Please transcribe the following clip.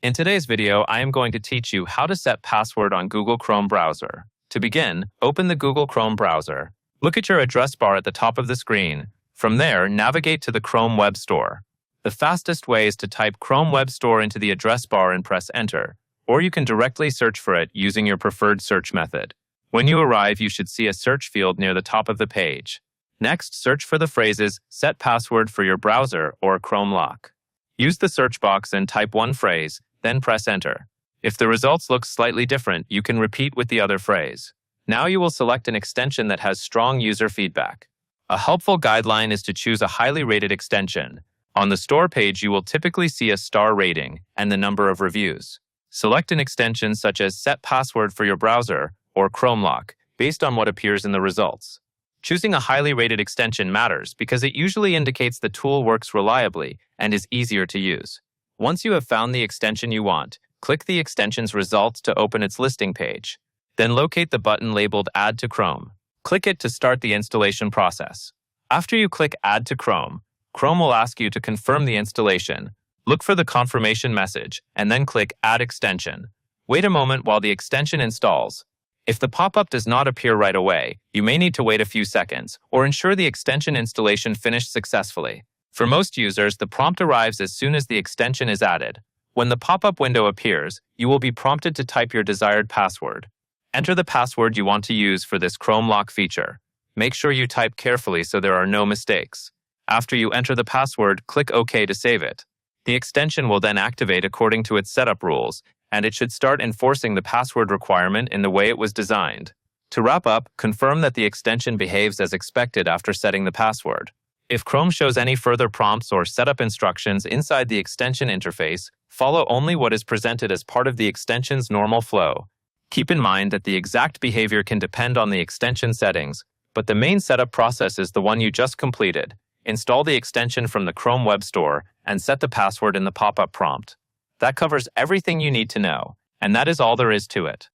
In today's video, I am going to teach you how to set password on Google Chrome browser. To begin, open the Google Chrome browser. Look at your address bar at the top of the screen. From there, navigate to the Chrome Web Store. The fastest way is to type Chrome Web Store into the address bar and press Enter, or you can directly search for it using your preferred search method. When you arrive, you should see a search field near the top of the page. Next, search for the phrases "set password for your browser" or "Chrome lock." Use the search box and type one phrase, then press Enter. If the results look slightly different, you can repeat with the other phrase. Now you will select an extension that has strong user feedback. A helpful guideline is to choose a highly rated extension. On the store page, you will typically see a star rating and the number of reviews. Select an extension such as "set password for your browser" or "Chrome lock" based on what appears in the results. Choosing a highly rated extension matters because it usually indicates the tool works reliably and is easier to use. Once you have found the extension you want, click the extension's results to open its listing page. Then locate the button labeled Add to Chrome. Click it to start the installation process. After you click Add to Chrome, Chrome will ask you to confirm the installation. Look for the confirmation message and then click Add Extension. Wait a moment while the extension installs. If the pop-up does not appear right away, you may need to wait a few seconds or ensure the extension installation finished successfully. For most users, the prompt arrives as soon as the extension is added. When the pop-up window appears, you will be prompted to type your desired password. Enter the password you want to use for this Chrome lock feature. Make sure you type carefully so there are no mistakes. After you enter the password, click OK to save it. The extension will then activate according to its setup rules, and it should start enforcing the password requirement in the way it was designed. To wrap up, confirm that the extension behaves as expected after setting the password. If Chrome shows any further prompts or setup instructions inside the extension interface, follow only what is presented as part of the extension's normal flow. Keep in mind that the exact behavior can depend on the extension settings, but the main setup process is the one you just completed. Install the extension from the Chrome Web Store and set the password in the pop-up prompt. That covers everything you need to know, and that is all there is to it.